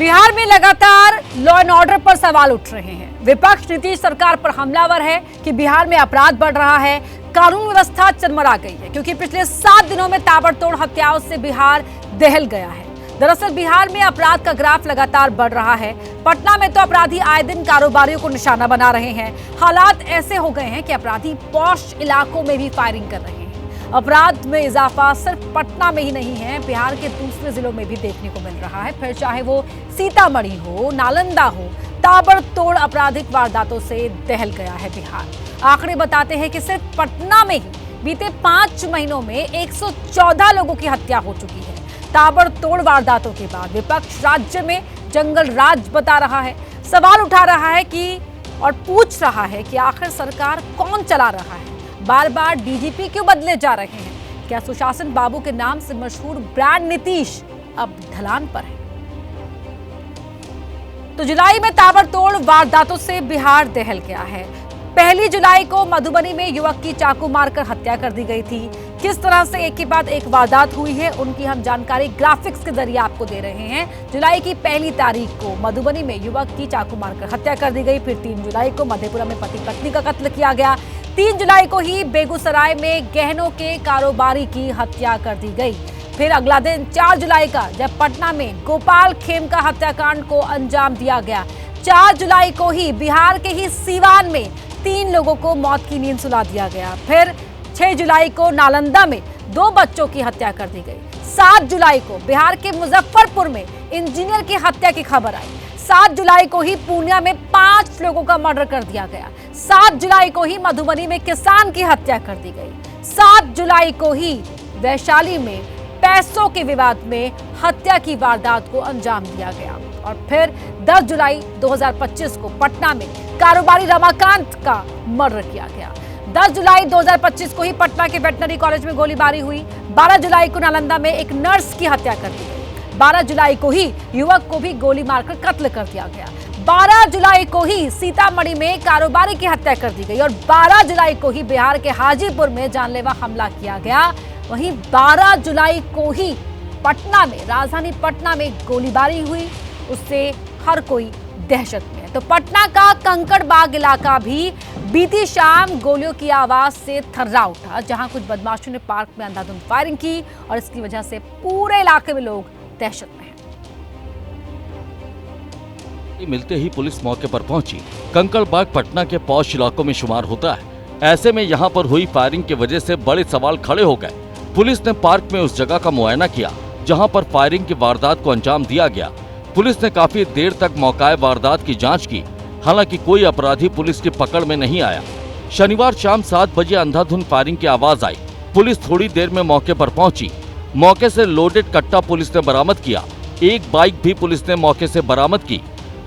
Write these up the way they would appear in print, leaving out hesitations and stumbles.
बिहार में लगातार law and order पर सवाल उठ रहे हैं। विपक्ष नीतीश सरकार पर हमलावर है कि बिहार में अपराध बढ़ रहा है, कानून व्यवस्था चरमरा गई है, क्योंकि पिछले 7 दिनों में ताबड़तोड़ हत्याओं से बिहार दहल गया है। दरअसल बिहार में अपराध का ग्राफ लगातार बढ़ रहा है। पटना में तो अपराधी आए दिन कारोबारियों को निशाना बना रहे हैं। हालात ऐसे हो गए हैं कि अपराधी पॉश इलाकों में भी फायरिंग कर रहे हैं। अपराध में इजाफा सिर्फ पटना में ही नहीं है, बिहार के दूसरे जिलों में भी देखने को मिल रहा है। फिर चाहे वो सीतामढ़ी हो, नालंदा हो, ताबड़तोड़ आपराधिक वारदातों से दहल गया है बिहार। आंकड़े बताते हैं कि सिर्फ पटना में ही बीते 5 महीनों में 114 लोगों की हत्या हो चुकी है। ताबड़तोड़ वारदातों के बाद विपक्ष राज्य में जंगल राज बता रहा है, सवाल उठा रहा है कि और पूछ रहा है कि आखिर सरकार कौन चला रहा है। बार बार डीजीपी क्यों बदले जा रहे हैं? क्या सुशासन बाबू के नाम से मशहूर ब्रांड नीतीश अब ढलान पर है? तो जुलाई में ताबड़तोड़ वारदातों से बिहार दहल गया है। 1 जुलाई को मधुबनी में युवक की चाकू मारकर हत्या कर दी गई थी। किस तरह से एक के बाद एक वारदात हुई है, उनकी हम जानकारी ग्राफिक्स के जरिए आपको दे रहे हैं। जुलाई की 1 तारीख को मधुबनी में युवक की चाकू मारकर हत्या कर दी गई। फिर 3 जुलाई को मधेपुरा में पति पत्नी का कत्ल किया गया। 3 जुलाई को ही बेगूसराय में गहनों के कारोबारी की हत्या कर दी गई। फिर अगला दिन 4 जुलाई का, जब पटना में गोपाल खेम का हत्याकांड को अंजाम दिया गया। 4 जुलाई को ही बिहार के ही सीवान में 3 लोगों को मौत की नींद सुला दिया गया। फिर 6 जुलाई को नालंदा में 2 बच्चों की हत्या कर दी गई। 7 जुलाई को बिहार के मुजफ्फरपुर में इंजीनियर की हत्या की खबर आई। 7 जुलाई को ही पूर्णिया में 5 लोगों का मर्डर कर दिया गया। 7 जुलाई को ही मधुबनी में किसान की हत्या कर दी गई। 7 जुलाई को ही वैशाली में पैसों के विवाद में हत्या की वारदात को अंजाम दिया गया। और फिर 10 जुलाई 2025 को पटना में कारोबारी रमाकांत का मर्डर किया गया। 10 जुलाई 2025 को ही पटना के वेटनरी कॉलेज में गोलीबारी हुई। 12 जुलाई को नालंदा में एक नर्स की हत्या कर दी गई। 12 जुलाई को ही युवक को भी गोली मारकर कत्ल कर दिया गया। 12 जुलाई को ही सीतामढ़ी में कारोबारी की हत्या कर दी गई। और 12 जुलाई को ही बिहार के हाजीपुर में जानलेवा हमला किया गया। वहीं 12 जुलाई को ही पटना में, राजधानी पटना में गोलीबारी हुई। उससे हर कोई दहशत में है। तो पटना का कंकड़बाग इलाका भी बीती शाम गोलियों की आवाज से थर्रा उठा, जहां कुछ बदमाशों ने पार्क में अंधाधुंध फायरिंग की और इसकी वजह से पूरे इलाके में लोग दहशत में हैं। मिलते ही पुलिस मौके पर पहुंची। कंकड़बाग पटना के पॉश इलाकों में शुमार होता है। ऐसे में यहां पर हुई फायरिंग की वजह से बड़े सवाल खड़े हो गए। पुलिस ने पार्क में उस जगह का मुआयना किया जहां पर फायरिंग की वारदात को अंजाम दिया गया। पुलिस ने काफी देर तक मौके वारदात की जांच की, हालांकि कोई अपराधी पुलिस की पकड़ में नहीं आया। शनिवार शाम 7 बजे अंधाधुंध फायरिंग की आवाज आई। पुलिस थोड़ी देर में मौके पर पहुंची। मौके से लोडेड कट्टा पुलिस ने बरामद किया। एक बाइक भी पुलिस ने मौके से बरामद की।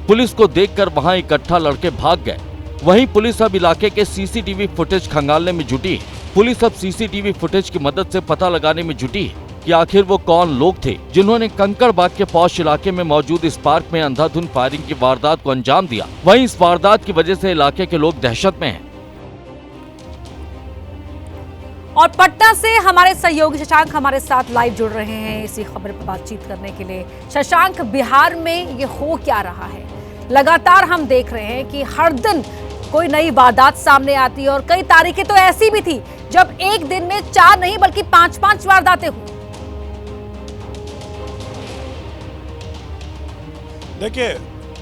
पुलिस को देखकर वहां इकट्ठा लड़के भाग गए। वहीं पुलिस अब इलाके के सीसीटीवी फुटेज खंगालने में जुटी है। पुलिस अब सीसीटीवी फुटेज की मदद से पता लगाने में जुटी है कि आखिर वो कौन लोग थे जिन्होंने कंकड़बाग के पॉश इलाके में मौजूद इस पार्क में अंधाधुंध फायरिंग की वारदात को अंजाम दिया। वहीं इस वारदात की वजह से इलाके के लोग दहशत में हैं। और पटना से हमारे सहयोगी शशांक हमारे साथ लाइव जुड़ रहे हैं इसी खबर पर बातचीत करने के लिए। शशांक, बिहार में ये हो क्या रहा है? लगातार हम देख रहे हैं कि हर दिन कोई नई वारदात सामने आती है और कई तारीखें तो ऐसी भी थी जब एक दिन में 4 नहीं बल्कि 5-5 वारदातें हुई। देखिए,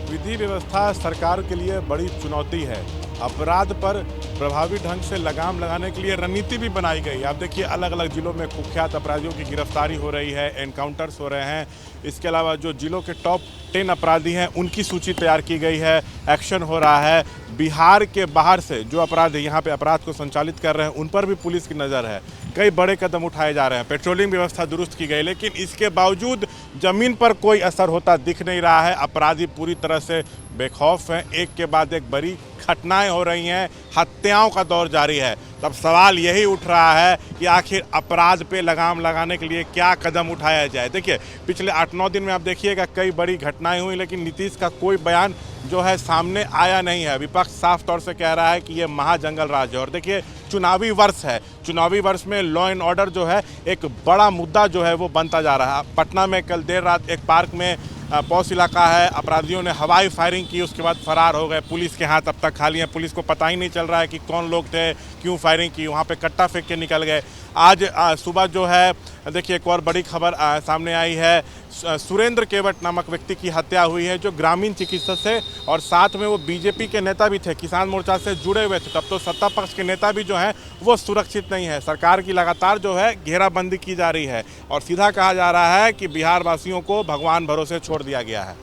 विधि व्यवस्था सरकार के लिए बड़ी चुनौती है। अपराध पर प्रभावी ढंग से लगाम लगाने के लिए रणनीति भी बनाई गई। आप देखिए, अलग अलग जिलों में कुख्यात अपराधियों की गिरफ्तारी हो रही है, एनकाउंटर्स हो रहे हैं। इसके अलावा जो जिलों के टॉप 10 अपराधी हैं उनकी सूची तैयार की गई है, एक्शन हो रहा है। बिहार के बाहर से जो अपराधी यहाँ पे अपराध को संचालित कर रहे हैं उन पर भी पुलिस की नज़र है। कई बड़े कदम उठाए जा रहे हैं। पेट्रोलिंग व्यवस्था दुरुस्त की गई, लेकिन इसके बावजूद जमीन पर कोई असर होता दिख नहीं रहा है। अपराधी पूरी तरह से बेखौफ हैं। एक के बाद एक बड़ी घटनाएं हो रही हैं, हत्याओं का दौर जारी है। तब सवाल यही उठ रहा है कि आखिर अपराध पे लगाम लगाने के लिए क्या कदम उठाया जाए। देखिए, पिछले 8-9 दिन में आप देखिएगा कई बड़ी घटनाएं हुई, लेकिन नीतीश का कोई बयान जो है सामने आया नहीं है। विपक्ष साफ तौर से कह रहा है कि ये महाजंगल राज है। और देखिए, चुनावी वर्ष है। चुनावी वर्ष में लॉ एंड ऑर्डर जो है एक बड़ा मुद्दा जो है वो बनता जा रहा है। पटना में कल देर रात एक पार्क में पॉश इलाका है। अपराधियों ने हवाई फायरिंग की, उसके बाद फरार हो गए। पुलिस के हाथ अब तक खाली हैं। पुलिस को पता ही नहीं चल रहा है कि कौन लोग थे, क्यों फायरिंग की। वहाँ पे कट्टा फेंक के निकल गए। आज सुबह जो है देखिए एक और बड़ी खबर सामने आई है। सुरेंद्र केवट नामक व्यक्ति की हत्या हुई है, जो ग्रामीण चिकित्सक थे और साथ में वो बीजेपी के नेता भी थे, किसान मोर्चा से जुड़े हुए थे। तब तो सत्ता पक्ष के नेता भी जो हैं वो सुरक्षित नहीं है। सरकार की लगातार जो है घेराबंदी की जा रही है और सीधा कहा जा रहा है कि बिहार वासियों को भगवान भरोसे छोड़ दिया गया है।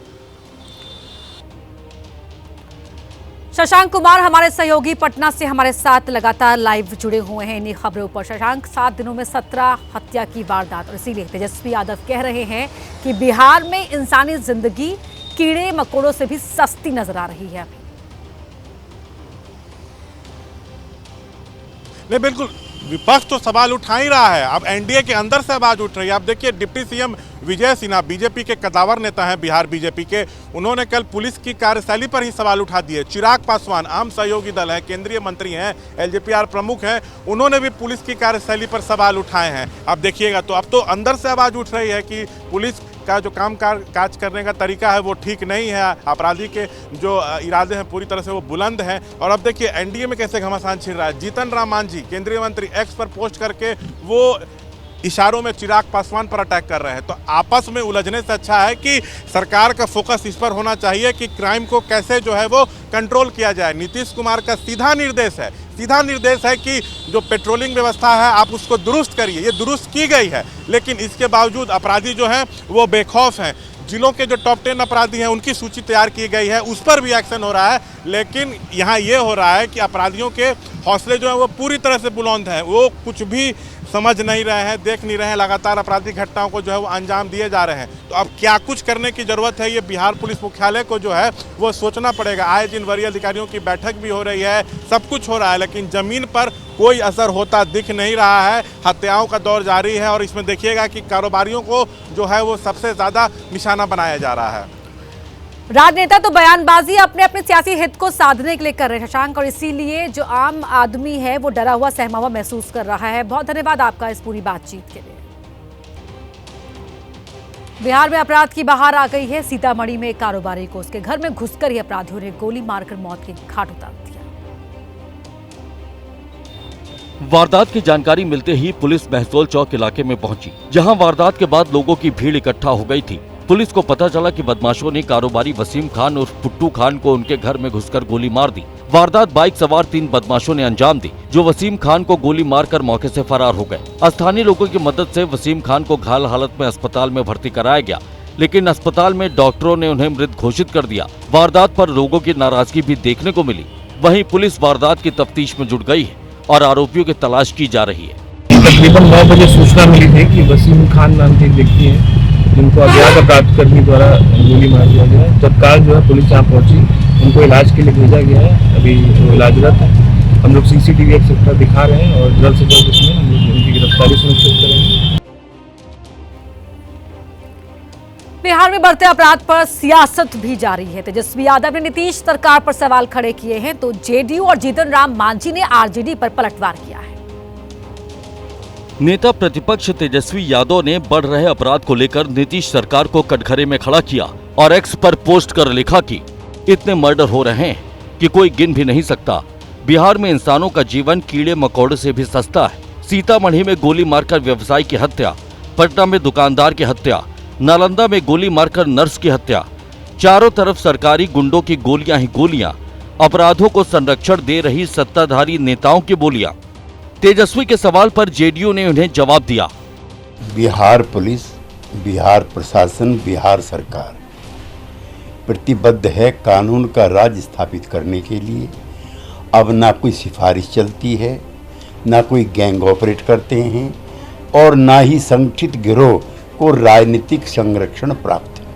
शशांक कुमार हमारे सहयोगी पटना से हमारे साथ लगातार लाइव जुड़े हुए हैं इन्हीं खबरों पर। शशांक, 7 दिनों में 17 हत्या की वारदात और इसीलिए तेजस्वी यादव कह रहे हैं कि बिहार में इंसानी जिंदगी कीड़े मकोड़ों से भी सस्ती नजर आ रही है। नहीं, बिल्कुल विपक्ष तो सवाल उठा ही रहा है। अब एनडीए के अंदर से आवाज उठ रही है। आप देखिए deputy CM Vijay Sinha BJP के कदावर नेता हैं, बिहार बीजेपी के, उन्होंने कल पुलिस की कार्यशैली पर ही सवाल उठा दिए। चिराग पासवान आम सहयोगी दल है, केंद्रीय मंत्री हैं, एलजेपीआर प्रमुख हैं, उन्होंने भी पुलिस की कार्यशैली पर सवाल उठाए हैं। अब देखिएगा तो अब तो अंदर से आवाज उठ रही है कि पुलिस का जो काज करने का तरीका है वो ठीक नहीं है। अपराधी के जो इरादे हैं पूरी तरह से वो बुलंद हैं। और अब देखिए एनडीए में कैसे घमासान छिड़ रहा है। जीतन राम मांझी केंद्रीय मंत्री एक्स पर पोस्ट करके वो इशारों में चिराग पासवान पर अटैक कर रहे हैं। तो आपस में उलझने से अच्छा है कि सरकार का फोकस इस पर होना चाहिए कि क्राइम को कैसे जो है वो कंट्रोल किया जाए। नीतीश कुमार का सीधा निर्देश है कि जो पेट्रोलिंग व्यवस्था है आप उसको दुरुस्त करिए। ये दुरुस्त की गई है, लेकिन इसके बावजूद अपराधी जो हैं वो बेखौफ हैं। जिलों के जो टॉप 10 अपराधी हैं उनकी सूची तैयार की गई है, उस पर भी एक्शन हो रहा है। लेकिन यहाँ ये हो रहा है कि अपराधियों के हौसले जो हैं वो पूरी तरह से बुलंद हैं। वो कुछ भी समझ नहीं रहे हैं, देख नहीं रहे हैं। लगातार आपराधिक घटनाओं को जो है वो अंजाम दिए जा रहे हैं। तो अब क्या कुछ करने की जरूरत है, ये बिहार पुलिस मुख्यालय को जो है वो सोचना पड़ेगा। आए दिन वरीय अधिकारियों की बैठक भी हो रही है, सब कुछ हो रहा है, लेकिन जमीन पर कोई असर होता दिख नहीं रहा है। हत्याओं का दौर जारी है और इसमें देखिएगा कि कारोबारियों को जो है वो सबसे ज्यादा निशाना बनाया जा रहा है। राजनेता तो बयानबाजी अपने अपने सियासी हित को साधने के लिए कर रहे हैं शशांक, और इसीलिए जो आम आदमी है वो डरा हुआ सहमा हुआ महसूस कर रहा है। बहुत धन्यवाद आपका इस पूरी बातचीत के लिए। बिहार में अपराध की बहार आ गई है। सीतामढ़ी में एक कारोबारी को उसके घर में घुसकर ही अपराधियों ने गोली मारकर मौत के घाट उतार दिया। वारदात की जानकारी मिलते ही पुलिस महसौल चौक इलाके में पहुंची, जहां वारदात के बाद लोगों की भीड़ इकट्ठा हो गई थी। पुलिस को पता चला कि बदमाशों ने कारोबारी वसीम खान और पुट्टू खान को उनके घर में घुसकर गोली मार दी। वारदात बाइक सवार 3 बदमाशों ने अंजाम दी, जो वसीम खान को गोली मारकर मौके से फरार हो गए। स्थानीय लोगों की मदद से वसीम खान को घायल हालत में अस्पताल में भर्ती कराया गया, लेकिन अस्पताल में डॉक्टरों ने उन्हें मृत घोषित कर दिया। वारदात पर लोगों की नाराजगी भी देखने को मिली। वहीं पुलिस वारदात की तफ्तीश में जुट गई है और आरोपियों की तलाश की जा रही है। तकरीबन 9 बजे सूचना मिली थी कि वसीम खान नाम के एक व्यक्ति है जिनको अज्ञात अपराधकर्मी द्वारा गोली मार दिया गया है। तत्काल जो है पुलिस यहाँ पहुंची, उनको इलाज के लिए भेजा गया है। अभी वो इलाजरत है। हम लोग सीसीटीवी एक्सेट्रा दिखा रहे हैं और जल्द से जल्द इसमें हम लोग उनकी गिरफ्तारी सुनिश्चित करेंगे। बिहार में बढ़ते अपराध पर सियासत भी जारी है। तेजस्वी यादव ने नीतीश सरकार पर सवाल खड़े किए हैं, तो जेडीयू और जीतन राम मांझी ने आरजेडी पर पलटवार किया है। नेता प्रतिपक्ष तेजस्वी यादव ने बढ़ रहे अपराध को लेकर नीतीश सरकार को कटघरे में खड़ा किया और एक्स पर पोस्ट कर लिखा कि इतने मर्डर हो रहे हैं कि कोई गिन भी नहीं सकता। बिहार में इंसानों का जीवन कीड़े मकोड़े से भी सस्ता है। सीतामढ़ी में गोली मारकर व्यवसायी की हत्या, पटना में दुकानदार की हत्या, नालंदा में गोली मारकर नर्स की हत्या। चारों तरफ सरकारी गुंडों की गोलियां ही गोलियां, अपराधों को संरक्षण दे रही सत्ताधारी नेताओं की बोलियां। तेजस्वी के सवाल पर जेडीयू ने उन्हें जवाब दिया। बिहार पुलिस, बिहार प्रशासन, बिहार सरकार प्रतिबद्ध है कानून का राज स्थापित करने के लिए। अब ना कोई सिफारिश चलती है, ना कोई गैंग ऑपरेट करते हैं और ना ही संगठित गिरोह को राजनीतिक संरक्षण प्राप्त है।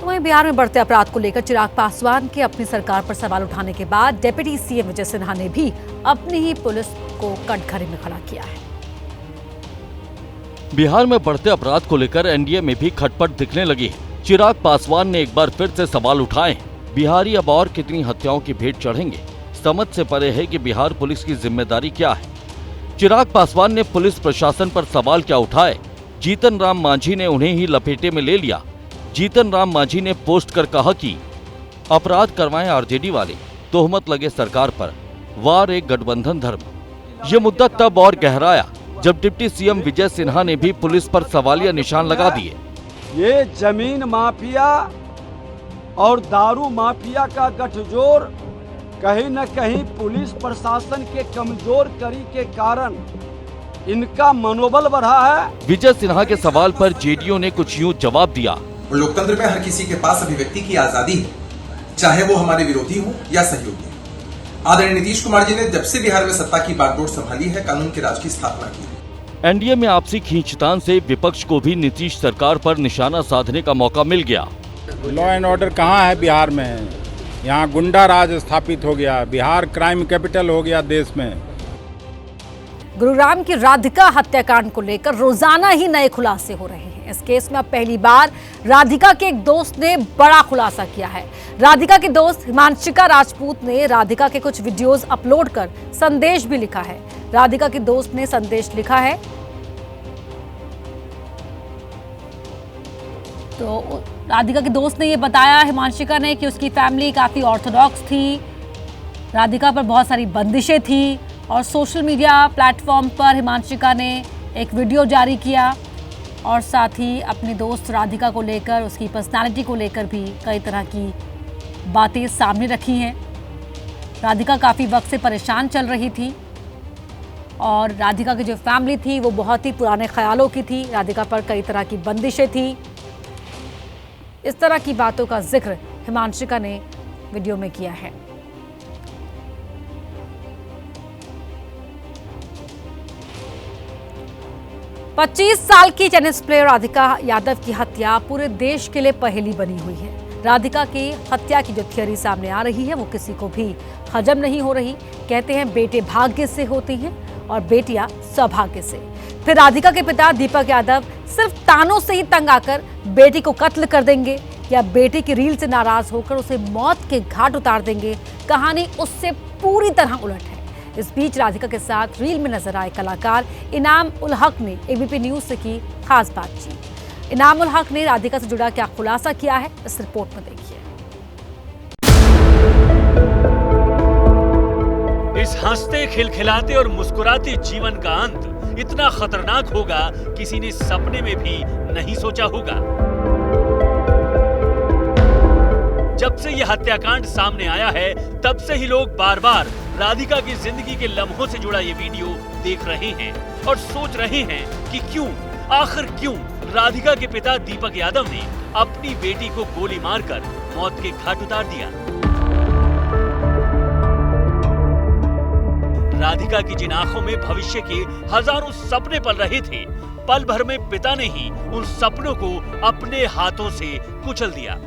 वहीं बिहार में बढ़ते अपराध को लेकर चिराग पासवान के अपनी सरकार पर सवाल उठाने के बाद डिप्टी सीएम विजय सिन्हा ने भी अपनी ही पुलिस को कटघरे में खड़ा किया है। बिहार में बढ़ते अपराध को लेकर एनडीए में भी खटपट दिखने लगी है। चिराग पासवान ने एक बार फिर से सवाल उठाए हैं। बिहारी अब और कितनी हत्याओं की भेंट चढ़ेंगे, समझ से परे है कि बिहार पुलिस की जिम्मेदारी क्या है। चिराग पासवान ने पुलिस प्रशासन पर सवाल क्या उठाए, जीतन राम मांझी ने उन्हें ही लपेटे में ले लिया। जीतन राम मांझी ने पोस्ट कर कहा कि अपराध करवाएं आरजेडी वाले, तोहमत लगे सरकार पर, वार एक गठबंधन धर्म। ये मुद्दा तब और गहराया जब डिप्टी सीएम विजय सिन्हा ने भी पुलिस पर सवालिया निशान लगा दिए। ये जमीन माफिया और दारू माफिया का गठजोड़ कहीं न कहीं पुलिस प्रशासन के कमजोर कड़ी के कारण इनका मनोबल बढ़ा है। विजय सिन्हा के सवाल पर जेडीयू ने कुछ यूं जवाब दिया। लोकतंत्र में हर किसी के पास अभिव्यक्ति की आजादी है, चाहे वो हमारे विरोधी हो या सहयोगी। आदरणीय नीतीश कुमार जी ने जब से बिहार में सत्ता की बागडोर संभाली है, कानून के राज की स्थापना की है। एनडीए में आपसी खींचतान से विपक्ष को भी नीतीश सरकार पर निशाना साधने का मौका मिल गया। लॉ एंड ऑर्डर कहाँ है बिहार में? यहाँ गुंडा राज स्थापित हो गया, बिहार क्राइम कैपिटल हो गया देश में। गुरुग्राम की राधिका हत्याकांड को लेकर रोजाना ही नए खुलासे हो रहे हैं। इस केस में अब पहली बार राधिका के एक दोस्त ने बड़ा खुलासा किया है। राधिका के दोस्त हिमांशिका राजपूत ने राधिका के कुछ वीडियोस अपलोड कर संदेश भी लिखा है। राधिका के दोस्त ने संदेश लिखा है तो राधिका के दोस्त ने ये बताया हिमांशिका ने कि उसकी फैमिली काफ़ी ऑर्थोडॉक्स थी, राधिका पर बहुत सारी बंदिशें थी और सोशल मीडिया प्लेटफॉर्म पर हिमांशिका ने एक वीडियो जारी किया और साथ ही अपने दोस्त राधिका को लेकर, उसकी पर्सनालिटी को लेकर भी कई तरह की बातें सामने रखी हैं। राधिका काफ़ी वक्त से परेशान चल रही थी और राधिका की जो फैमिली थी वो बहुत ही पुराने ख्यालों की थी। राधिका पर कई तरह की बंदिशें थी। इस तरह की बातों का जिक्र हिमांशिका ने वीडियो में किया है। पच्चीस साल की टेनिस प्लेयर राधिका यादव की हत्या पूरे देश के लिए पहेली बनी हुई है। राधिका की हत्या की जो थियरी सामने आ रही है वो किसी को भी हजम नहीं हो रही। कहते हैं बेटे भाग्य से होती हैं और बेटियां सौभाग्य से। फिर राधिका के पिता दीपक यादव सिर्फ तानों से ही तंग आकर बेटी को कत्ल कर देंगे या बेटी की रील से नाराज होकर उसे मौत के घाट उतार देंगे। कहानी उससे पूरी तरह उलट है। इस बीच राधिका के साथ रील में नजर आए कलाकार इनाम उल हक ने एबीपी न्यूज से की खास बातचीत। इनाम उल हक ने राधिका से जुड़ा क्या खुलासा किया है, इस रिपोर्ट में देखिए। इस हंसते खिलखिलाते और मुस्कुराते जीवन का अंत इतना खतरनाक होगा किसी ने सपने में भी नहीं सोचा होगा। जब से यह हत्याकांड सामने आया है तब से ही लोग बार बार राधिका की जिंदगी के लम्हों से जुड़ा ये वीडियो देख रहे हैं और सोच रहे हैं कि आखिर क्यों राधिका के पिता दीपक यादव ने अपनी बेटी को गोली मारकर मौत के घाट उतार दिया। राधिका की जिन आंखों में भविष्य के हजारों सपने पल रहे थे, पल भर में पिता ने ही उन सपनों को अपने हाथों से कुचल दिया।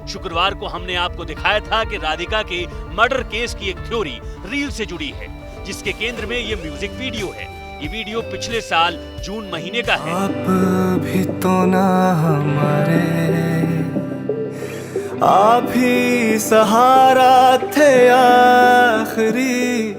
शुक्रवार को हमने आपको दिखाया था कि राधिका के मर्डर केस की एक थ्योरी रील से जुड़ी है, जिसके केंद्र में ये म्यूजिक वीडियो है। ये वीडियो पिछले साल जून महीने का है। आप भी तो ना हमारे, आप ही सहारा थे आखिरी।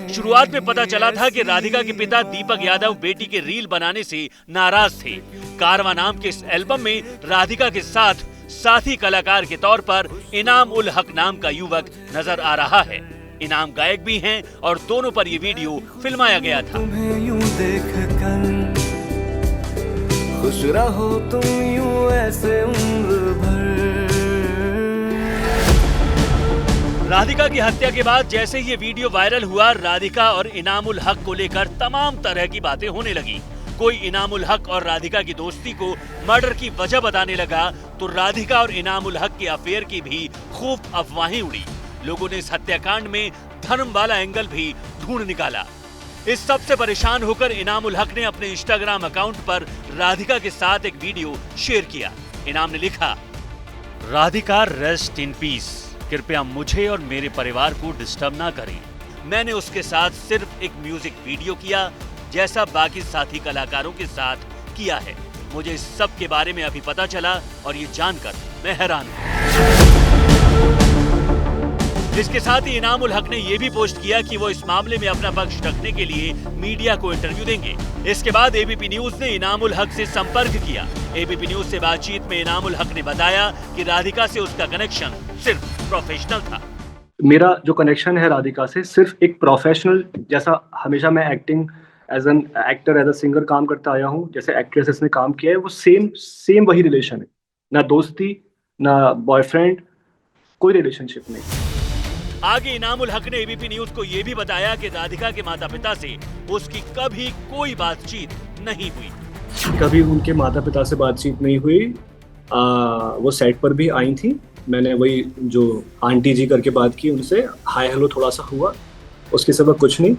शुरुआत में पता चला था कि राधिका के पिता दीपक यादव बेटी के रील बनाने से नाराज थे। कारवां नाम के इस एल्बम में राधिका के साथ साथी कलाकार के तौर पर इनाम उल हक नाम का युवक नजर आ रहा है। इनाम गायक भी हैं और दोनों पर ये वीडियो फिल्माया गया था। तुम्हें यूं देखकर खुश रहो तुम यूं ऐसे उम्र भर। राधिका की हत्या के बाद जैसे ये वीडियो वायरल हुआ, राधिका और इनाम उल हक को लेकर तमाम तरह की बातें होने लगी। कोई इनाम उल हक और राधिका की दोस्ती को मर्डर की वजह बताने लगा तो राधिका और इनाम उल हक के अफेयर की भी खूब अफवाहें उड़ी। लोगों ने इस हत्याकांड में धर्म वाला एंगल भी ढूंढ निकाला। इस सब से परेशान होकर इनाम उल हक ने अपने इंस्टाग्राम अकाउंट पर राधिका के साथ एक वीडियो शेयर किया। इनाम ने लिखा, राधिका रेस्ट इन पीस, कृपया मुझे और मेरे परिवार को डिस्टर्ब ना करें। मैंने उसके साथ सिर्फ एक म्यूजिक वीडियो किया जैसा बाकी साथी कलाकारों के साथ किया है। मुझे इस सब के बारे में अभी पता चला और ये जानकर मैं हैरान हूँ। इसके साथ ही इनामुल हक ने ये भी पोस्ट किया कि वो इस मामले में अपना पक्ष रखने के लिए मीडिया को इंटरव्यू देंगे। इसके बाद एबीपी न्यूज ने इनामुल हक से संपर्क किया। एबीपी न्यूज से बातचीत में इनामुल हक ने बताया कि राधिका से उसका कनेक्शन सिर्फ प्रोफेशनल था। मेरा जो कनेक्शन है राधिका से सिर्फ एक प्रोफेशनल, जैसा हमेशा मैं acting as an actor as a singer काम करता आया हूँ, जैसे एक्ट्रेसेस ने काम किया है, वो सेम वही रिलेशन है। ना दोस्ती, ना बॉयफ्रेंड, कोई रिलेशनशिप नहीं। आगे इनामुल हक ने एबीपी न्यूज को ये भी बताया कि राधिका के माता पिता से उसकी कभी कोई बातचीत नहीं हुई। कभी उनके माता पिता से बातचीत नहीं हुई। वो सेट पर भी आई थी, मैंने वही जो आंटी जी करके बात की, उनसे हाय हेलो थोड़ा सा हुआ, उसके सिवा कुछ नहीं।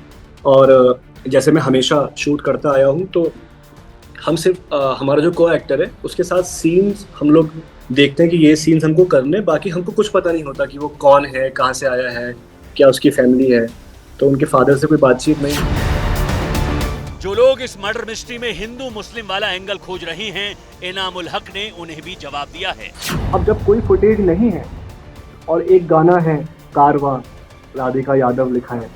और जैसे मैं हमेशा शूट करता आया हूँ, तो हम सिर्फ हमारा जो को एक्टर है उसके साथ सीन्स हम लोग देखते हैं कि ये सीन्स हमको करने, बाकी हमको कुछ पता नहीं होता कि वो कौन है, कहाँ से आया है, क्या उसकी फैमिली है। तो उनके फादर से कोई बातचीत नहीं। जो लोग इस मर्डर मिस्ट्री में हिंदू मुस्लिम वाला एंगल खोज रहे हैं, इनामुल हक ने उन्हें भी जवाब दिया है। अब जब कोई फुटेज नहीं है और एक गाना है कारवां, राधिका यादव लिखा है,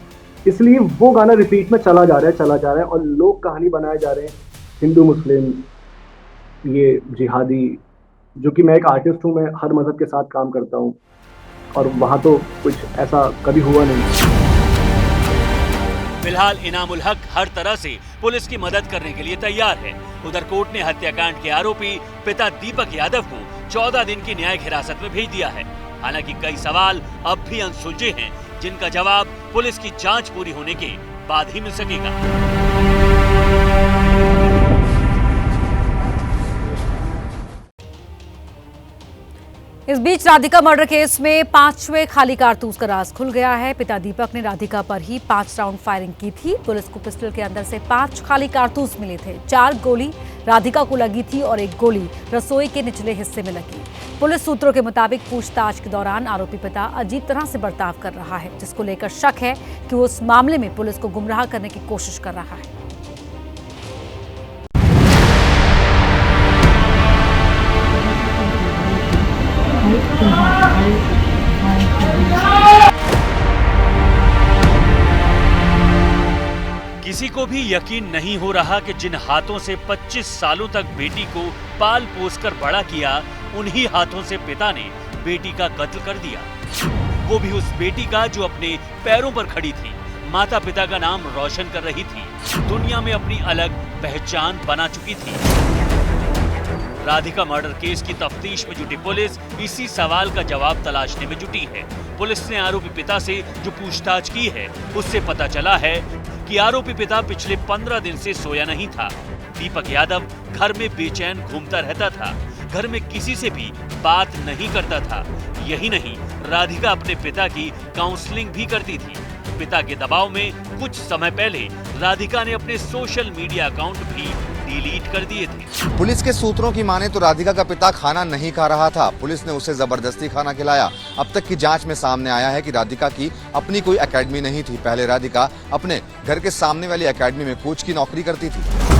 इसलिए वो गाना रिपीट में चला जा रहा है और लोग कहानी बनाए जा रहे हैं हिंदू मुस्लिम, ये जिहादी। जो कि मैं एक आर्टिस्ट हूँ, मैं हर मजहब के साथ काम करता हूँ और वहाँ तो कुछ ऐसा कभी हुआ नहीं। फिलहाल इनामुल हक हर तरह से पुलिस की मदद करने के लिए तैयार है। उधर कोर्ट ने हत्याकांड के आरोपी पिता दीपक यादव को 14 दिन की न्यायिक हिरासत में भेज दिया है। हालांकि कई सवाल अब भी अनसुलझे हैं, जिनका जवाब पुलिस की जांच पूरी होने के बाद ही मिल सकेगा। इस बीच राधिका मर्डर केस में 5वें खाली कारतूस का राज खुल गया है। पिता दीपक ने राधिका पर ही 5 राउंड फायरिंग की थी। पुलिस को पिस्टल के अंदर से 5 खाली कारतूस मिले थे। 4 गोली राधिका को लगी थी और 1 गोली रसोई के निचले हिस्से में लगी। पुलिस सूत्रों के मुताबिक पूछताछ के दौरान आरोपी पिता अजीब तरह से बर्ताव कर रहा है, जिसको लेकर शक है कि वो उस मामले में पुलिस को गुमराह करने की कोशिश कर रहा है। किसी को भी यकीन नहीं हो रहा कि जिन हाथों से 25 सालों तक बेटी को पाल पोस कर बड़ा किया, उन्हीं हाथों से पिता ने बेटी का कत्ल कर दिया। वो भी उस बेटी का जो अपने पैरों पर खड़ी थी, माता पिता का नाम रोशन कर रही थी, दुनिया में अपनी अलग पहचान बना चुकी थी। राधिका मर्डर केस की तफ्तीश में जुटी पुलिस इसी सवाल का जवाब तलाशने में जुटी है। पुलिस ने आरोपी पिता से जो पूछताछ की है, उससे पता चला है कि आरोपी पिता पिछले 15 दिन से सोया नहीं था। दीपक यादव घर में बेचैन घूमता रहता था, घर में किसी से भी बात नहीं करता था। यही नहीं, राधिका अपने पिता की काउंसलिंग भी करती थी। पिता के दबाव में कुछ समय पहले राधिका ने अपने सोशल मीडिया अकाउंट भी डिलीट कर दिए थे। पुलिस के सूत्रों की माने तो राधिका का पिता खाना नहीं खा रहा था। पुलिस ने उसे जबरदस्ती खाना खिलाया। अब तक की जांच में सामने आया है कि राधिका की अपनी कोई एकेडमी नहीं थी। पहले राधिका अपने घर के सामने वाली एकेडमी में कोच की नौकरी करती थी।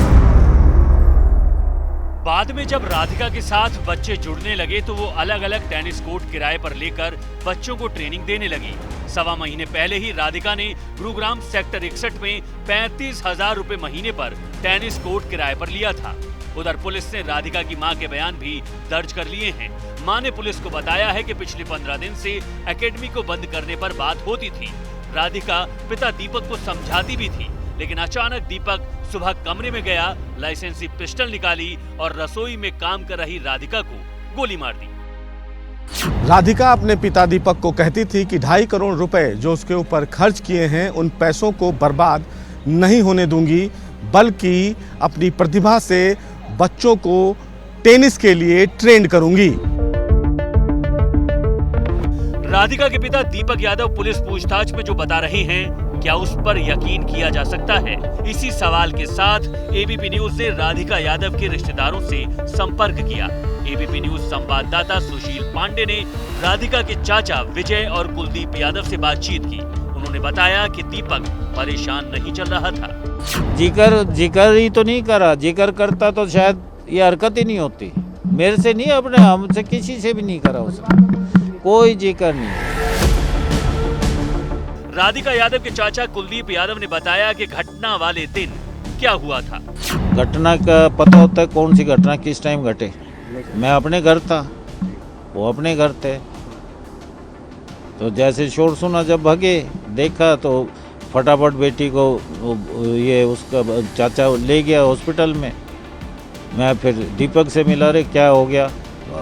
बाद में जब राधिका के साथ बच्चे जुड़ने लगे तो वो अलग अलग टेनिस कोर्ट किराए पर लेकर बच्चों को ट्रेनिंग देने लगी। 1.25 महीने पहले ही राधिका ने गुरुग्राम सेक्टर 61 में 35,000 रुपए महीने पर टेनिस कोर्ट किराए पर लिया था। उधर पुलिस ने राधिका की मां के बयान भी दर्ज कर लिए हैं। मां ने पुलिस को बताया है कि पिछले 15 दिन से एकेडमी को बंद करने पर बात होती थी। राधिका पिता दीपक को समझाती भी थी, लेकिन अचानक दीपक सुबह कमरे में गया, लाइसेंसी पिस्टल निकाली और रसोई में काम कर रही राधिका को गोली मार दी। राधिका अपने पिता दीपक को कहती थी कि 2.5 करोड़ रुपए जो उसके ऊपर खर्च किए हैं, उन पैसों को बर्बाद नहीं होने दूंगी, बल्कि अपनी प्रतिभा से बच्चों को टेनिस के लिए ट्रेंड करूंगी। राधिका के पिता दीपक यादव पुलिस पूछताछ में जो बता रहे हैं, क्या उस पर यकीन किया जा सकता है? इसी सवाल के साथ एबीपी न्यूज ने राधिका यादव के रिश्तेदारों से संपर्क किया। एबीपी न्यूज संवाददाता सुशील पांडे ने राधिका के चाचा विजय और कुलदीप यादव से बातचीत की। उन्होंने बताया कि दीपक परेशान नहीं चल रहा था। जिक्र ही तो नहीं करा, जिक्र करता तो शायद ये हरकत ही नहीं होती। मेरे से नहीं, अपने हमसे किसी से भी नहीं करा उसने, कोई जिक्र नहीं। राधिका यादव के चाचा कुलदीप यादव ने बताया कि घटना वाले दिन क्या हुआ था। घटना का पता होता है कौन सी घटना किस टाइम घटे। मैं अपने घर था, वो अपने घर थे, तो जैसे शोर सुना, जब भागे देखा तो फटाफट बेटी को ये उसका चाचा ले गया हॉस्पिटल में। मैं फिर दीपक से मिला, रे क्या हो गया।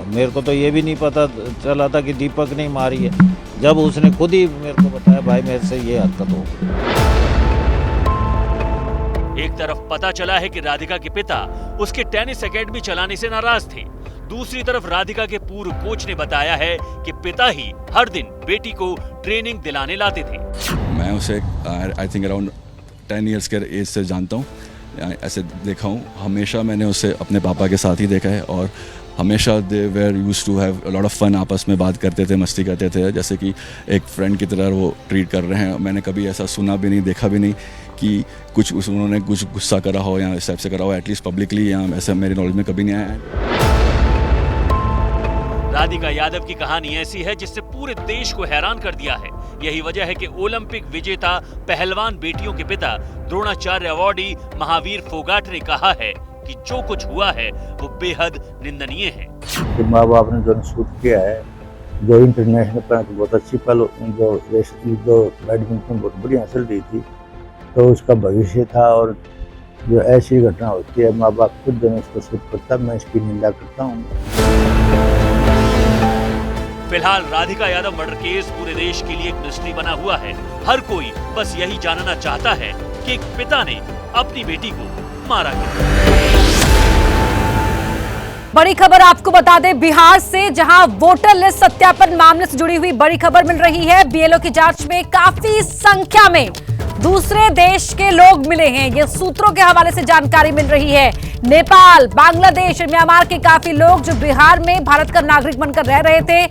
मेरे को तो ये भी नहीं पता चला था कि दीपक ने मारी है, जब उसने खुद ही मेरे को बताया भाई मेरे से ये हरकत हो गई। एक तरफ पता चला है कि राधिका के पिता उसके टेनिस एकेडमी चलाने से नाराज थे, दूसरी तरफ राधिका के पूर्व कोच ने बताया है कि पिता ही हर दिन बेटी को ट्रेनिंग दिलाने लाते थे। मैं उसे आई थिंक अराउंड 10 इयर्स के एज से जानता हूँ, ऐसे देखा हूँ। हमेशा मैंने उसे अपने पापा के साथ ही देखा है और हमेशा they were used to have a lot of fun, आपस में बात करते थे, मस्ती करते थे, जैसे कि एक फ्रेंड की तरह वो ट्रीट कर रहे हैं। मैंने कभी ऐसा सुना भी नहीं, देखा भी नहीं कि कुछ उन्होंने कुछ गुस्सा करा हो या इस टाइप से करा हो, एटलीस्ट पब्लिकली, या ऐसा मेरे नॉलेज में कभी नहीं आया है। राधिका यादव की कहानी ऐसी है जिससे पूरे देश को हैरान कर दिया है। यही वजह है कि ओलंपिक विजेता पहलवान बेटियों के पिता द्रोणाचार्य अवार्डी महावीर फोगाट ने कहा है कि जो कुछ हुआ है वो बेहद निंदनीय है। कि माँ बाप ने जो शूट किया है, जो इंटरनेशनल पर बहुत अच्छी पल, जो बैडमिंटन बहुत बड़ी हासिल रही थी, तो उसका भविष्य था। और जो ऐसी घटना होती है, माँ बाप खुद जब इसको शूट करता, मैं इसकी निंदा करता हूँ। फिलहाल राधिका यादव मर्डर केस पूरे देश के लिए एक मिस्ट्री बना हुआ है। हर कोई बस यही जानना चाहता है कि एक पिता ने अपनी बेटी को मारा क्यों। बड़ी खबर आपको बता दें बिहार से, जहां वोटर लिस्ट सत्यापन मामले से जुड़ी हुई बड़ी खबर मिल रही है। बीएलओ की जांच में काफी संख्या में दूसरे देश के लोग मिले हैं, ये सूत्रों के हवाले से जानकारी मिल रही है। नेपाल, बांग्लादेश और म्यांमार के काफी लोग जो बिहार में भारत का नागरिक बनकर रह रहे थे,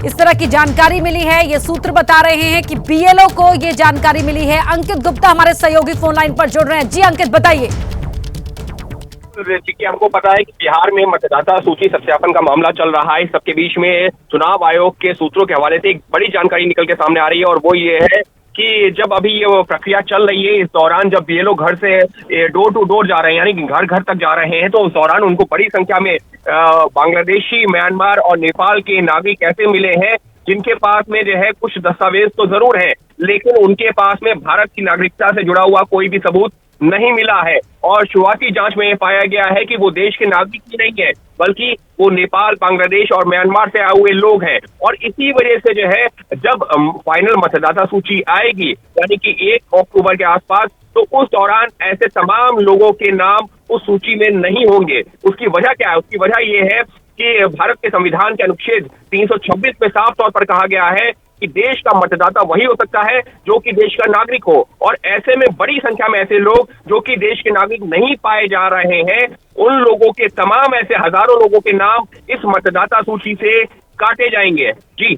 इस तरह की जानकारी मिली है। ये सूत्र बता रहे हैं कि बीएलओ को ये जानकारी मिली है। अंकित गुप्ता हमारे सहयोगी फोन लाइन पर जुड़ रहे हैं। जी अंकित, बताइए। कि हमको पता है कि बिहार में मतदाता सूची सत्यापन का मामला चल रहा है। सबके बीच में चुनाव आयोग के सूत्रों के हवाले से एक बड़ी जानकारी निकल के सामने आ रही है, और वो ये है कि जब अभी ये प्रक्रिया चल रही है, इस दौरान जब बीएलओ घर से डोर टू डोर जा रहे हैं, यानी कि घर घर तक जा रहे हैं, तो उस दौरान उनको बड़ी संख्या में बांग्लादेशी, म्यांमार और नेपाल के नागरिक ऐसे मिले हैं जिनके पास में जो है कुछ दस्तावेज तो जरूर है, लेकिन उनके पास में भारत की नागरिकता से जुड़ा हुआ कोई भी सबूत नहीं मिला है। और शुरुआती जांच में यह पाया गया है कि वो देश के नागरिक ही नहीं है, बल्कि वो नेपाल, बांग्लादेश और म्यांमार से आए हुए लोग हैं। और इसी वजह से जो है जब फाइनल मतदाता सूची आएगी, यानी कि 1 अक्टूबर के आसपास, तो उस दौरान ऐसे तमाम लोगों के नाम उस सूची में नहीं होंगे। उसकी वजह क्या है? उसकी वजह ये है कि भारत के संविधान के अनुच्छेद 326 में साफ तौर पर कहा गया है कि देश का मतदाता वही हो सकता है जो कि देश का नागरिक हो। और ऐसे में बड़ी संख्या में ऐसे लोग जो कि देश के नागरिक नहीं पाए जा रहे हैं, उन लोगों के तमाम ऐसे हजारों लोगों के नाम इस मतदाता सूची से काटे जाएंगे। जी,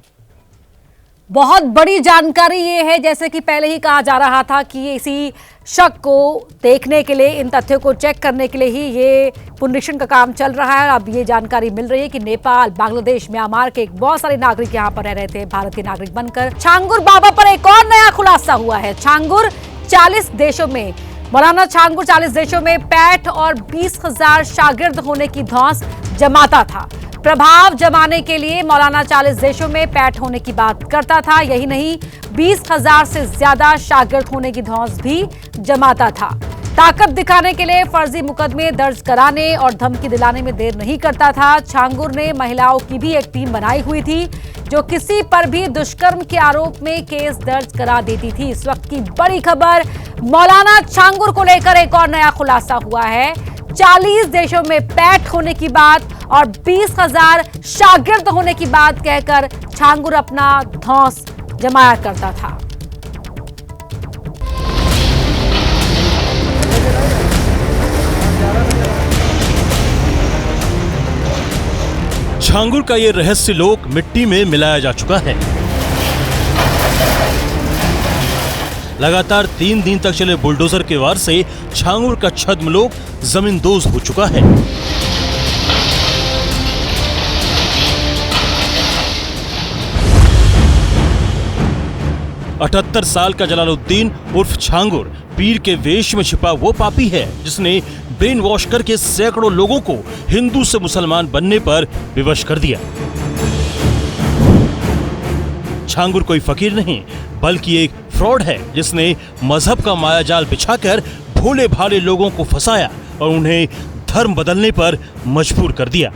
बहुत बड़ी जानकारी ये है, जैसे कि पहले ही कहा जा रहा था कि इसी शक को देखने के लिए, इन तथ्यों को चेक करने के लिए ही ये पुनरीक्षण का काम चल रहा है। अब ये जानकारी मिल रही है कि नेपाल, बांग्लादेश, म्यांमार के बहुत सारे नागरिक यहाँ पर रह रहे थे भारत के नागरिक बनकर। छांगुर बाबा पर एक और नया खुलासा हुआ है। छांगुर 40 देशों में, मौलाना छांगुर 40 देशों में पैठ और 20,000 शागिर्द होने की धौंस जमाता था। प्रभाव जमाने के लिए मौलाना 40 देशों में पैठ होने की बात करता था। यही नहीं, 20,000 से ज्यादा शागिर्द होने की धौंस भी जमाता था। ताकत दिखाने के लिए फर्जी मुकदमे दर्ज कराने और धमकी दिलाने में देर नहीं करता था। छांगुर ने महिलाओं की भी एक टीम बनाई हुई थी जो किसी पर भी दुष्कर्म के आरोप में केस दर्ज करा देती थी। इस वक्त की बड़ी खबर, मौलाना छांगुर को लेकर एक और नया खुलासा हुआ है। 40 देशों में पैठ होने की बात और 20,000 शागिर्द होने की बात कहकर छांगुर अपना धौंस जमाया करता था। छांगुर का ये रहस्य लोक मिट्टी में मिलाया जा चुका है। लगातार 3 दिन तक चले बुलडोजर के वार से छांगुर का छद्मलोक जमींदोज हो चुका है। 78 साल का जलालुद्दीन उर्फ छांगुर पीर के वेश में छिपा वो पापी है जिसने ब्रेन वॉश करके सैकड़ों लोगों को हिंदू से मुसलमान बनने पर विवश कर दिया। छांगुर कोई फकीर नहीं बल्कि एक फ्रॉड है जिसने मजहब का मायाजाल बिछाकर भोले भाले लोगों को फंसाया और उन्हें धर्म बदलने पर मजबूर कर दिया।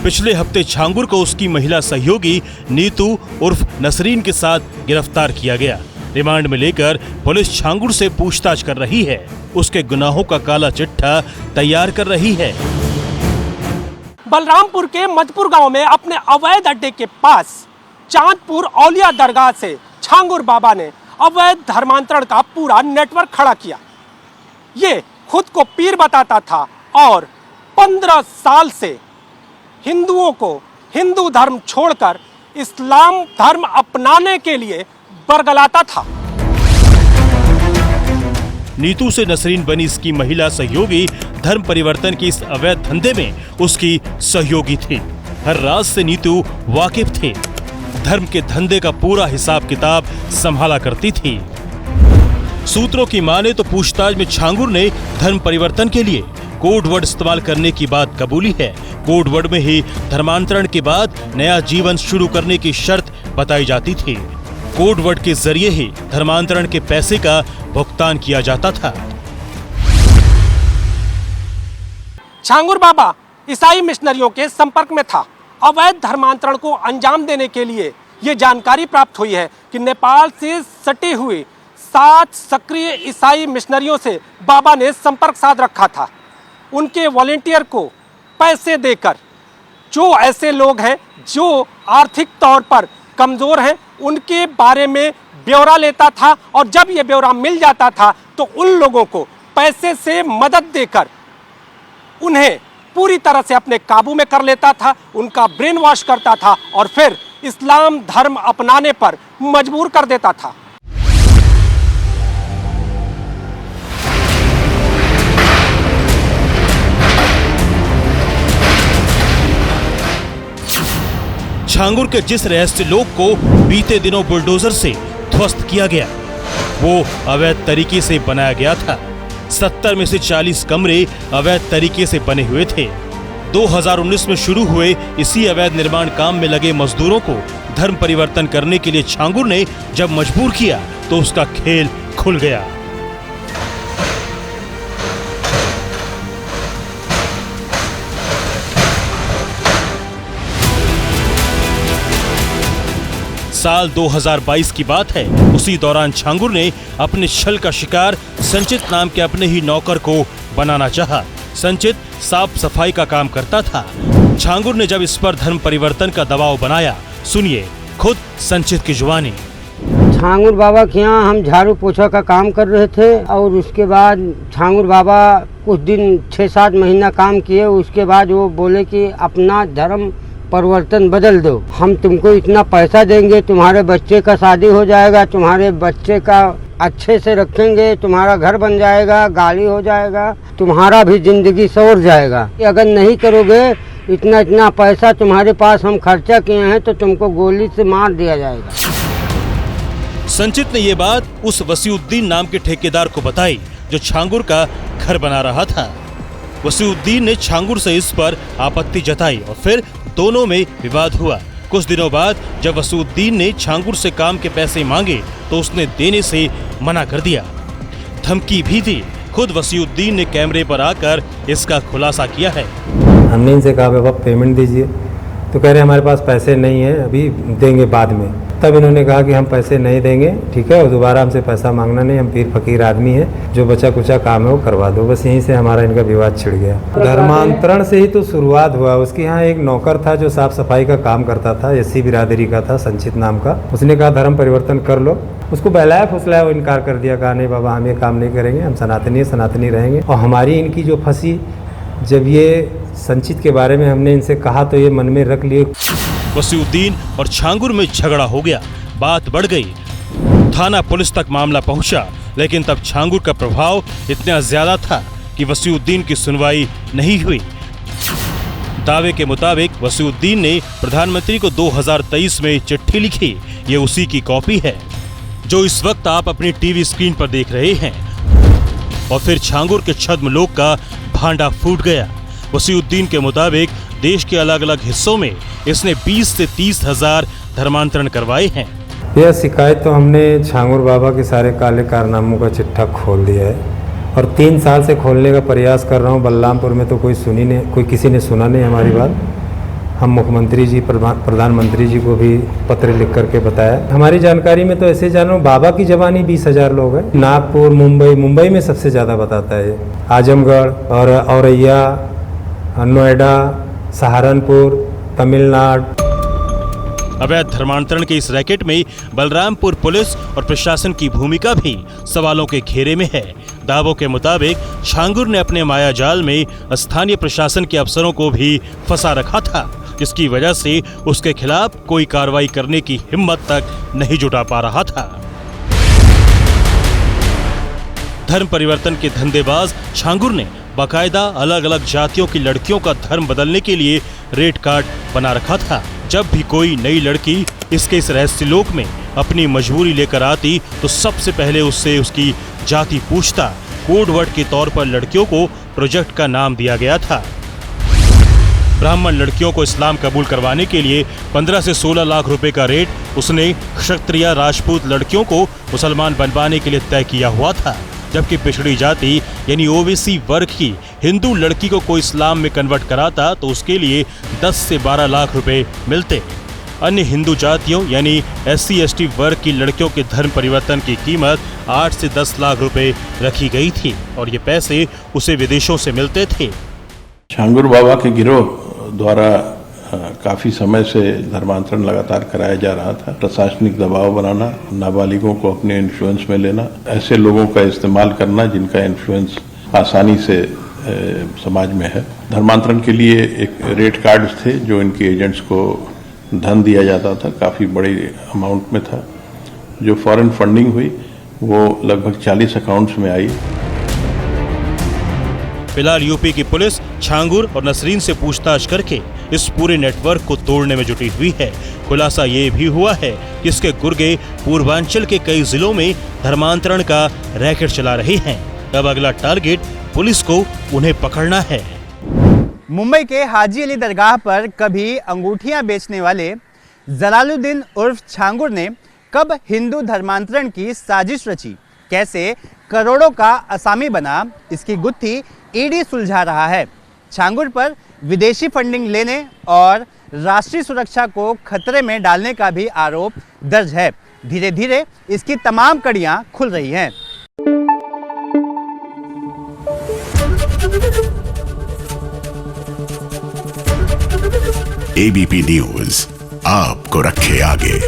पिछले हफ्ते छांगुर को उसकी महिला सहयोगी नीतू उर्फ नसरीन के साथ गिरफ्तार किया गया। रिमांड में लेकर पुलिस छांगुर से पूछताछ कर रही है, उसके गुनाहों का काला चिट्ठा तैयार कर रही है। बलरामपुर के मधुपुर गांव में अपने अवैध अड्डे के पास चांदपुर औलिया दरगाह से छांगुर बाबा ने अवैध धर्मांतरण का पूरा नेटवर्क खड़ा किया। ये खुद को पीर बताता था और 15 साल से हिंदुओं को हिंदू धर्म छोड़कर इस्लाम धर्म अपनाने के लिए बरगलाता था। नीतू से नसरीन बनी इसकी महिला सहयोगी धर्म परिवर्तन के इस अवैध धंधे में उसकी सहयोगी थी। हर राज से नीतू वाकिफ थे। धर्म के धंधे का पूरा हिसाब किताब संभाला करती थी। सूत्रों की माने तो पूछताछ में छांगुर ने धर्म परिवर्तन के लिए कोड वर्ड इस्तेमाल करने की बात कबूली है। कोड वर्ड में ही धर्मांतरण के बाद नया जीवन शुरू करने की शर्त बताई जाती थी। कोड वर्ड के जरिए ही धर्मांतरण के पैसे का भुगतान किया जाता था। छांगुर बाबा ईसाई मिशनरियों के संपर्क में था। अवैध धर्मांतरण को अंजाम देने के लिए ये जानकारी प्राप्त हुई है कि नेपाल से सटे हुए 7 सक्रिय ईसाई मिशनरियों से बाबा ने संपर्क साध रखा था। उनके वॉलेंटियर को पैसे देकर जो ऐसे लोग हैं जो आर्थिक तौर पर कमजोर हैं उनके बारे में ब्यौरा लेता था और जब ये ब्यौरा मिल जाता था तो उन लोगों को पैसे से मदद देकर उन्हें पूरी तरह से अपने काबू में कर लेता था, उनका ब्रेन वॉश करता था और फिर इस्लाम धर्म अपनाने पर मजबूर कर देता था। छांगुर के जिस रहस्य लोक को बीते दिनों बुलडोजर से ध्वस्त किया गया वो अवैध तरीके से बनाया गया था। 70 में से 40 कमरे अवैध तरीके से बने हुए थे। 2019 में शुरू हुए इसी अवैध निर्माण काम में लगे मजदूरों को धर्म परिवर्तन करने के लिए छांगुर ने जब मजबूर किया तो उसका खेल खुल गया। साल 2022 की बात है। उसी दौरान छांगुर ने अपने छल का शिकार संचित नाम के अपने ही नौकर को बनाना चाहा। संचित साफ सफाई का काम करता था। छांगुर ने जब इस पर धर्म परिवर्तन का दबाव बनाया, सुनिए खुद संचित की जुबानी। छांगुर बाबा के यहाँ हम झाड़ू पोछा का काम कर रहे थे और उसके बाद छांगुर बाबा कुछ दिन 6-7 महीना काम किए। उसके बाद वो बोले कि अपना धर्म परिवर्तन बदल दो, हम तुमको इतना पैसा देंगे, तुम्हारे बच्चे का शादी हो जाएगा, तुम्हारे बच्चे का अच्छे से रखेंगे, तुम्हारा घर बन जाएगा, गाड़ी हो जाएगा, तुम्हारा भी जिंदगी संवर जाएगा। अगर नहीं करोगे इतना इतना पैसा तुम्हारे पास हम खर्चा किए हैं तो तुमको गोली से मार दिया जाएगा। संचित ने ये बात उस वसीउद्दीन नाम के ठेकेदार को बताई जो छांगुर का घर बना रहा था। वसीउद्दीन ने छांगुर से इस पर आपत्ति जताई और फिर दोनों में विवाद हुआ। कुछ दिनों बाद जब वसीउद्दीन ने छांगुर से काम के पैसे मांगे तो उसने देने से मना कर दिया। धमकी भी दी। खुद वसीउद्दीन ने कैमरे पर आकर इसका खुलासा किया है। हमने इनसे कहा बाबा पेमेंट दीजिए तो कह रहे हमारे पास पैसे नहीं है, अभी देंगे बाद में। तब इन्होंने कहा कि हम पैसे नहीं देंगे, ठीक है, और दोबारा हमसे पैसा मांगना नहीं, हम पीर फकीर आदमी हैं, जो बचा कुचा काम है वो करवा दो। बस यहीं से हमारा इनका विवाद छिड़ गया। धर्मांतरण से ही तो शुरुआत हुआ। उसके यहाँ एक नौकर था जो साफ सफाई का काम करता था, एससी बिरादरी का था, संचित नाम का। उसने कहा धर्म परिवर्तन कर लो। उसको बहलाया फुसलाया, वो इनकार कर दिया, कहा नहीं बाबा हम ये काम नहीं करेंगे, हम सनातनी रहेंगे। और हमारी इनकी जो फंसी, जब ये संचित के बारे में हमने इनसे कहा तो ये मन में रख लिए। वसीउद्दीन और छांगुर में झगड़ा हो गया, बात बढ़ गई, थाना पुलिस तक मामला पहुंचा। लेकिन तब छांगुर का प्रभाव इतना ज्यादा था कि वसीउद्दीन की सुनवाई नहीं हुई। दावे के मुताबिक वसीउद्दीन ने प्रधानमंत्री को 2023 में चिट्ठी लिखी। ये उसी की कॉपी है जो इस वक्त आप अपनी टीवी स्क्रीन पर देख रहे हैं। और फिर छांगुर के छद्म लोक का भांडा फूट गया। वसीउद्दीन के मुताबिक देश के अलग अलग हिस्सों में इसने 20 से 30 हजार धर्मांतरण करवाए हैं। यह शिकायत तो हमने छांगुर बाबा के सारे काले कारनामों का चिट्ठा खोल दिया है और 3 साल से खोलने का प्रयास कर रहा हूँ। बलरामपुर में तो कोई किसी ने सुना नहीं हमारी बात। हम मुख्यमंत्री जी, प्रधानमंत्री जी को भी पत्र लिख करके बताया। हमारी जानकारी में तो ऐसे जानो बाबा की जबानी 20,000 लोग हैं। नागपुर, मुंबई में सबसे ज़्यादा बताता है। आजमगढ़ और औरैया, नोएडा, सहारनपुर, तमिलनाडु। अवैध धर्मांतरण के इस रैकेट में बलरामपुर पुलिस और प्रशासन की भूमिका भी सवालों के घेरे में है। दावों के मुताबिक छांगुर ने अपने माया जाल में स्थानीय प्रशासन के अफसरों को भी फंसा रखा था, जिसकी वजह से उसके खिलाफ कोई कार्रवाई करने की हिम्मत तक नहीं जुटा पा रहा था। धर्म परिवर्तन के धंधेबाज छांगुर ने बाकायदा अलग अलग जातियों की लड़कियों का धर्म बदलने के लिए रेट कार्ड बना रखा था। जब भी कोई नई लड़की इसके इस रहस्य लोक में अपनी मजबूरी लेकर आती तो सबसे पहले उससे उसकी जाति पूछता। कोड वर्ड के तौर पर लड़कियों को प्रोजेक्ट का नाम दिया गया था। ब्राह्मण लड़कियों को इस्लाम कबूल करवाने के लिए 15 से 16 लाख रुपए का रेट उसने क्षत्रिय राजपूत लड़कियों को मुसलमान बनवाने के लिए तय किया हुआ था। जबकि पिछड़ी जाति यानी ओबीसी वर्ग की हिंदू लड़की को कोई इस्लाम में कन्वर्ट कराता तो उसके लिए 10 से 12 लाख रुपए मिलते। अन्य हिंदू जातियों यानी SC/ST वर्ग की लड़कियों के धर्म परिवर्तन की कीमत 8 से 10 लाख रुपए रखी गई थी और ये पैसे उसे विदेशों से मिलते थे। छांगुर बाबा के गिरोह द्वारा काफ़ी समय से धर्मांतरण लगातार कराया जा रहा था। प्रशासनिक दबाव बनाना, नाबालिगों को अपने इन्फ्लुएंस में लेना, ऐसे लोगों का इस्तेमाल करना जिनका इन्फ्लुएंस आसानी से समाज में है। धर्मांतरण के लिए एक रेट कार्ड थे जो इनके एजेंट्स को धन दिया जाता था, काफ़ी बड़ी अमाउंट में था। जो फॉरेन फंडिंग हुई वो लगभग 40 अकाउंट्स में आई। फिलहाल यूपी की पुलिस छांगुर और नसरीन से पूछताछ करके इस पूरे नेटवर्क को तोड़ने में जुटी हुई है। खुलासा ये भी हुआ है कि इसके गुर्गे पूर्वांचल के कई जिलों में धर्मांतरण का रैकेट चला रहे हैं। अब अगला टारगेट पुलिस को उन्हें पकड़ना है। मुंबई के हाजी अली दरगाह पर कभी अंगूठियां बेचने वाले जलालुद्दीन उर्फ छांगुर ने कब हिंदू धर्मांतरण की साजिश रची, कैसे करोड़ों का असामी बना, इसकी गुत्थी ईडी सुलझा रहा है। छांगुर पर विदेशी फंडिंग लेने और राष्ट्रीय सुरक्षा को खतरे में डालने का भी आरोप दर्ज है। धीरे धीरे इसकी तमाम कड़ियां खुल रही हैं। ABP न्यूज़ आपको रखे आगे।